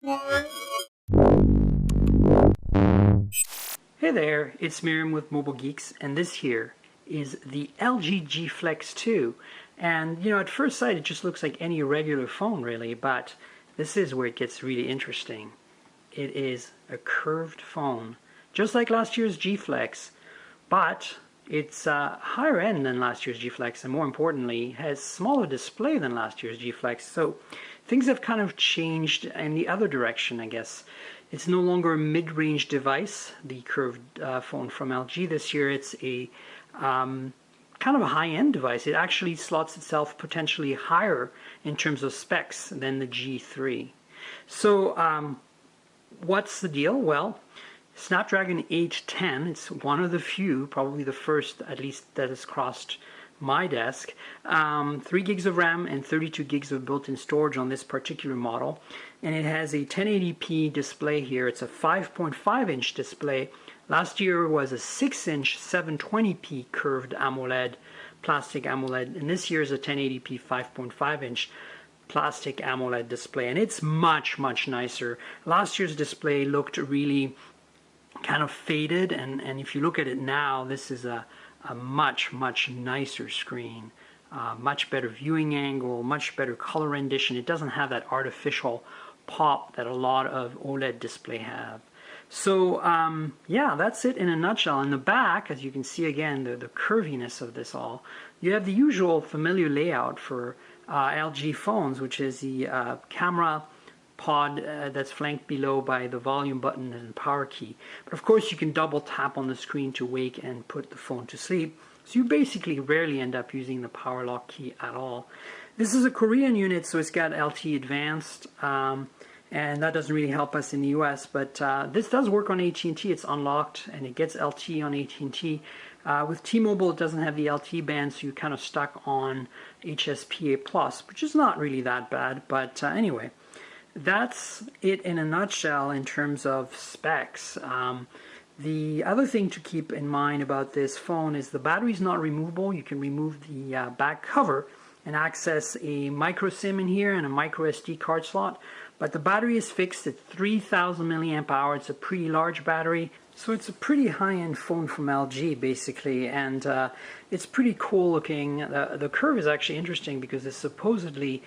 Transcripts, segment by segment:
Hey there, it's Miriam with Mobile Geeks, and this here is the LG G Flex 2. And at first sight it just looks like any regular phone really, but this is where it gets really interesting. It is a curved phone, just like last year's G Flex, but it's higher end than last year's G Flex, and more importantly, has smaller display than last year's G Flex. So things have kind of changed in the other direction, I guess. It's no longer a mid-range device, the curved phone from LG this year. It's a kind of a high-end device. It actually slots itself potentially higher in terms of specs than the G3. So what's the deal? Well, Snapdragon 810, it's one of the few, probably the first at least that has crossed my desk. 3 gigs of RAM and 32 gigs of built-in storage on this particular model. And it has a 1080p display here. It's a 5.5-inch display. Last year was a 6-inch 720p curved AMOLED, plastic AMOLED. And this year is a 1080p 5.5-inch plastic AMOLED display. And it's much, much nicer. Last year's display looked really kind of faded. And if you look at it now, this is a much, much nicer screen. Much better viewing angle, much better color rendition. It doesn't have that artificial pop that a lot of OLED display have. So yeah, that's it in a nutshell. In the back, as you can see again, the curviness of this all, you have the usual familiar layout for LG phones, which is the camera pod that's flanked below by the volume button and power key. But of course you can double tap on the screen to wake and put the phone to sleep. So you basically rarely end up using the power lock key at all. This is a Korean unit, so it's got LTE Advanced, and that doesn't really help us in the US, but this does work on AT&T. It's unlocked and it gets LTE on AT&T. With T-Mobile, it doesn't have the LTE band, so you're kind of stuck on HSPA+, which is not really that bad, but anyway. That's it in a nutshell in terms of specs. The other thing to keep in mind about this phone is the battery is not removable. You can remove the back cover and access a micro SIM in here and a micro SD card slot. But the battery is fixed at 3,000 milliamp hour. It's a pretty large battery. So it's a pretty high-end phone from LG basically, and it's pretty cool looking. The curve is actually interesting because it supposedly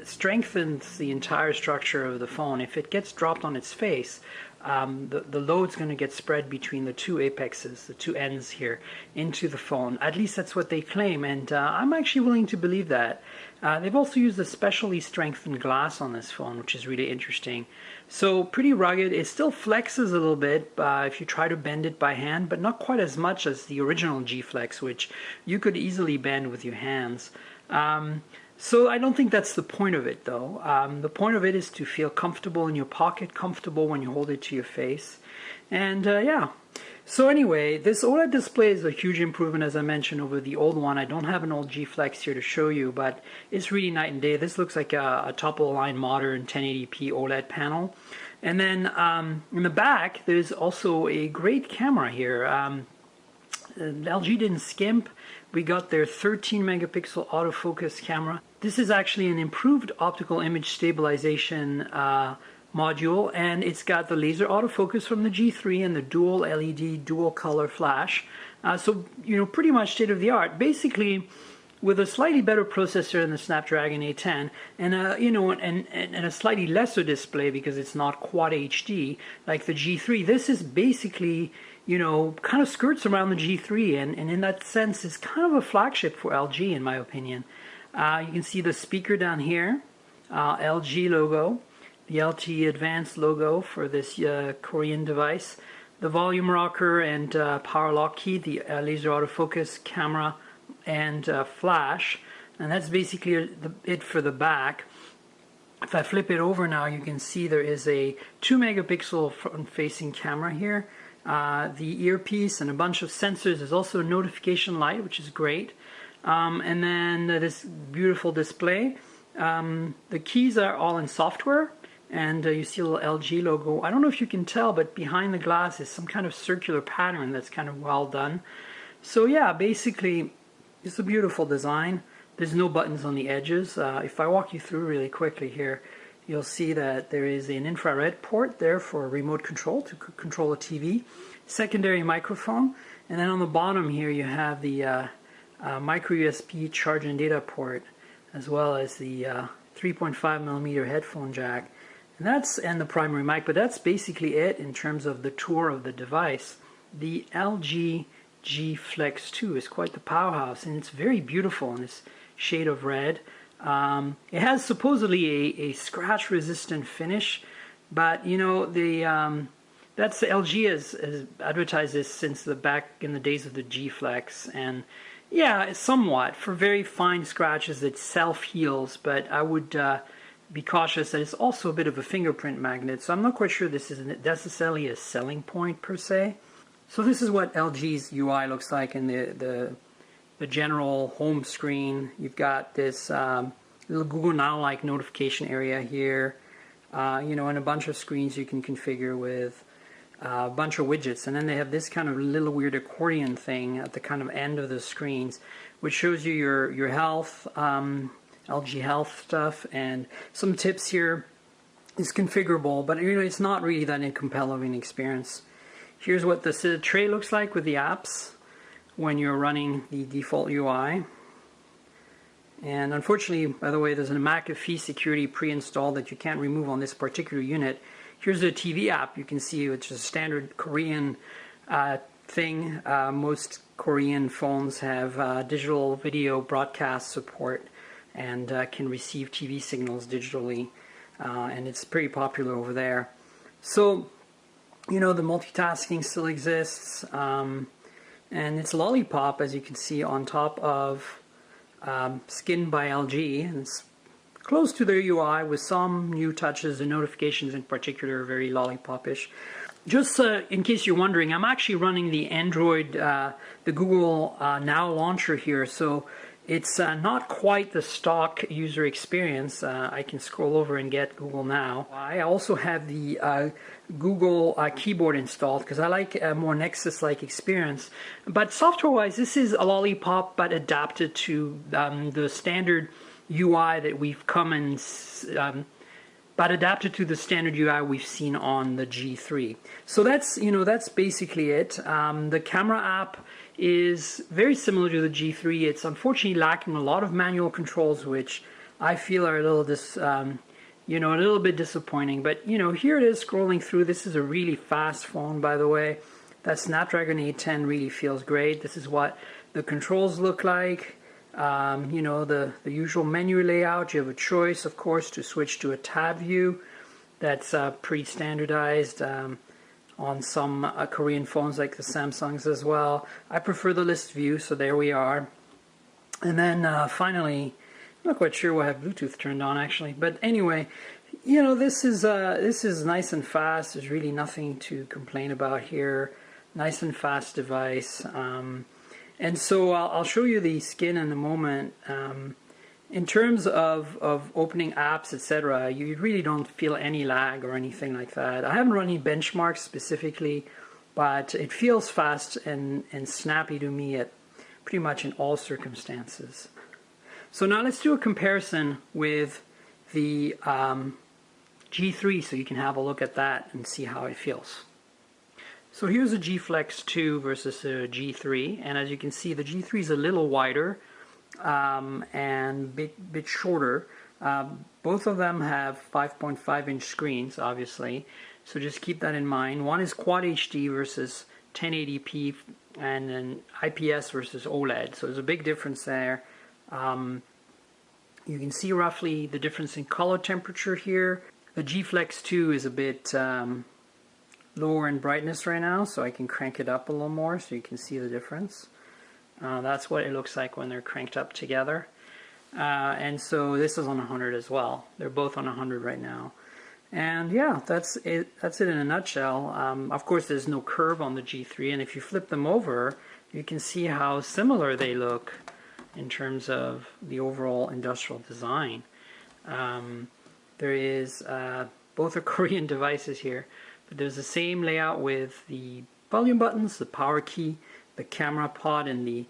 strengthens the entire structure of the phone. If it gets dropped on its face, the load's going to get spread between the two apexes, the two ends here, into the phone. At least that's what they claim, and I'm actually willing to believe that. They've also used a specially strengthened glass on this phone, which is really interesting. So pretty rugged. It still flexes a little bit if you try to bend it by hand, but not quite as much as the original G Flex, which you could easily bend with your hands. So I don't think that's the point of it, though. The point of it is to feel comfortable in your pocket, comfortable when you hold it to your face. And yeah. So anyway, this OLED display is a huge improvement, as I mentioned, over the old one. I don't have an old G Flex here to show you, but it's really night and day. This looks like a top-of-the-line modern 1080p OLED panel. And then in the back, there's also a great camera here. LG didn't skimp. We got their 13 megapixel autofocus camera. This is actually an improved optical image stabilization module, and it's got the laser autofocus from the G3 and the dual LED dual color flash. So pretty much state of the art. Basically, with a slightly better processor than the Snapdragon 810 and a slightly lesser display because it's not Quad HD like the G3. This is basically kind of skirts around the G3, and in that sense is kind of a flagship for LG in my opinion. You can see the speaker down here, LG logo, the LTE Advanced logo for this Korean device, the volume rocker and power lock key, the laser autofocus camera and flash, and that's basically it for the back. If I flip it over now, you can see there is a 2 megapixel front-facing camera here, the earpiece and a bunch of sensors. There's also a notification light, which is great, and then this beautiful display. The keys are all in software, and you see a little LG logo. I don't know if you can tell, but behind the glass is some kind of circular pattern that's kind of well done. So yeah, basically it's a beautiful design. There's no buttons on the edges. If I walk you through really quickly here, you'll see that there is an infrared port there for remote control to control a TV, secondary microphone, and then on the bottom here you have the micro USB charge and data port, as well as the 3.5mm headphone jack, and the primary mic. But that's basically it in terms of the tour of the device. The LG G Flex 2 is quite the powerhouse, and it's very beautiful in this shade of red. It has supposedly a scratch-resistant finish, but you know that's LG has advertised this since back in the days of the G Flex, and yeah, somewhat for very fine scratches it self-heals, but I would be cautious that it's also a bit of a fingerprint magnet, so I'm not quite sure this isn't necessarily a selling point per se. So this is what LG's UI looks like in the general home screen. You've got this little Google Now-like notification area here, you know, and a bunch of screens you can configure with a bunch of widgets. And then they have this kind of little weird accordion thing at the kind of end of the screens, which shows you your health, LG Health stuff, and some tips here. It's configurable, but you know, it's not really that compelling experience. Here's what the tray looks like with the apps when you're running the default UI. And unfortunately, by the way, there's a McAfee security pre-installed that you can't remove on this particular unit. Here's a TV app you can see, which is a standard Korean thing. Most Korean phones have digital video broadcast support and can receive TV signals digitally, and it's pretty popular over there. So, you know, the multitasking still exists, and it's Lollipop, as you can see, on top of Skin by LG, and it's close to their UI with some new touches and notifications in particular are very Lollipop-ish. Just in case you're wondering, I'm actually running the Android, the Google Now launcher here, so it's not quite the stock user experience. I can scroll over and get Google Now. I also have the Google keyboard installed because I like a more Nexus-like experience. But software-wise, this is a Lollipop but adapted to the standard UI that we've but adapted to the standard UI we've seen on the G3. So that's basically it. The camera app is very similar to the G3. It's unfortunately lacking a lot of manual controls, which I feel are a little bit disappointing. But you know, here it is scrolling through. This is a really fast phone, by the way. That Snapdragon 810 really feels great. This is what the controls look like. You know, the usual menu layout. You have a choice, of course, to switch to a tab view. That's pretty standardized on some Korean phones like the Samsungs as well. I prefer the list view, so there we are. And then finally, I'm not quite sure why I have Bluetooth turned on actually, but anyway, you know, this is nice and fast. There's really nothing to complain about here. Nice and fast device. And so I'll show you the skin in a moment. In terms of opening apps, etc., you really don't feel any lag or anything like that. I haven't run any benchmarks specifically, but it feels fast and snappy to me at pretty much in all circumstances. So now let's do a comparison with the G3 so you can have a look at that and see how it feels. So here's a G Flex 2 versus a G3, and as you can see, the G3 is a little wider and bit shorter. Both of them have 5.5-inch screens, obviously, so just keep that in mind. One is Quad HD versus 1080p, and then IPS versus OLED, so there's a big difference there. You can see roughly the difference in color temperature here. The G Flex 2 is a bit lower in brightness right now, so I can crank it up a little more so you can see the difference. That's what it looks like when they're cranked up together. And so this is on 100 as well. They're both on 100 right now. And yeah, that's it in a nutshell. Of course, there's no curve on the G3, and if you flip them over, you can see how similar they look in terms of the overall industrial design. There is both are Korean devices here, but there's the same layout with the volume buttons, the power key, the camera pod, and the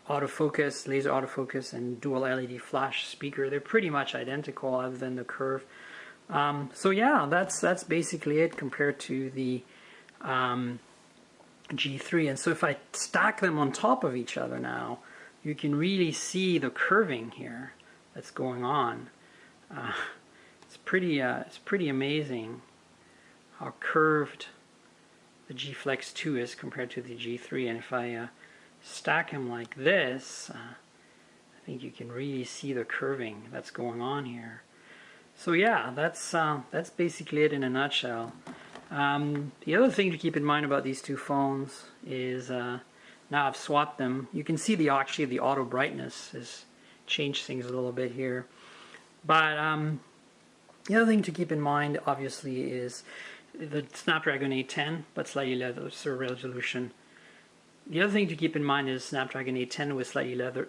autofocus, laser autofocus, and dual LED flash speaker. They're pretty much identical other than the curve. So yeah, that's basically it compared to the G3. And so if I stack them on top of each other now, you can really see the curving here that's going on. It's pretty amazing how curved the G Flex 2 is compared to the G3. And if I stack them like this, I think you can really see the curving that's going on here. So yeah, that's basically it in a nutshell. The other thing to keep in mind about these two phones is now I've swapped them. You can see actually the auto brightness has changed things a little bit here. But the other thing to keep in mind, obviously, is the Snapdragon 810, but slightly lesser resolution. The other thing to keep in mind is Snapdragon 810 with slightly lesser.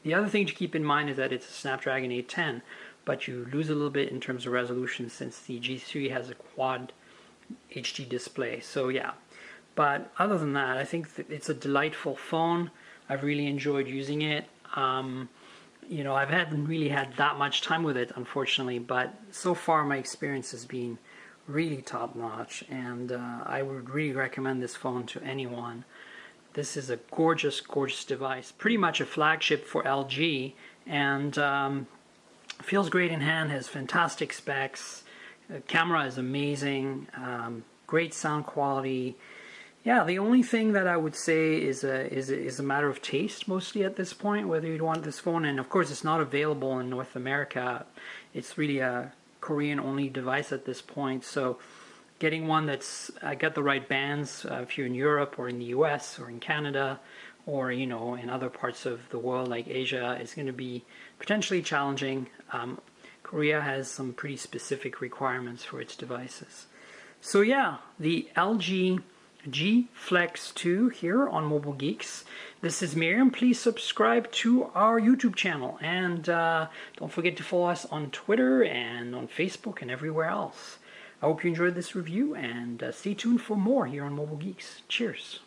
The other thing to keep in mind is that it's a Snapdragon 810, but you lose a little bit in terms of resolution since the G3 has a quad HD display. So yeah, but other than that, I think that it's a delightful phone. I've really enjoyed using it. You know, I haven't really had that much time with it, unfortunately, but so far my experience has been really top-notch, and I would really recommend this phone to anyone. This is a gorgeous, gorgeous device. Pretty much a flagship for LG, and feels great in hand, has fantastic specs. The camera is amazing, great sound quality. Yeah, the only thing that I would say is a matter of taste mostly at this point, whether you'd want this phone. And of course, it's not available in North America. It's really a Korean-only device at this point. So getting one that's got the right bands if you're in Europe or in the US or in Canada or, you know, in other parts of the world like Asia is going to be potentially challenging. Korea has some pretty specific requirements for its devices. So yeah, the LG G Flex 2 here on Mobile Geeks. This is Miriam. Please subscribe to our YouTube channel, and don't forget to follow us on Twitter and on Facebook and everywhere else. I hope you enjoyed this review, and stay tuned for more here on Mobile Geeks. Cheers.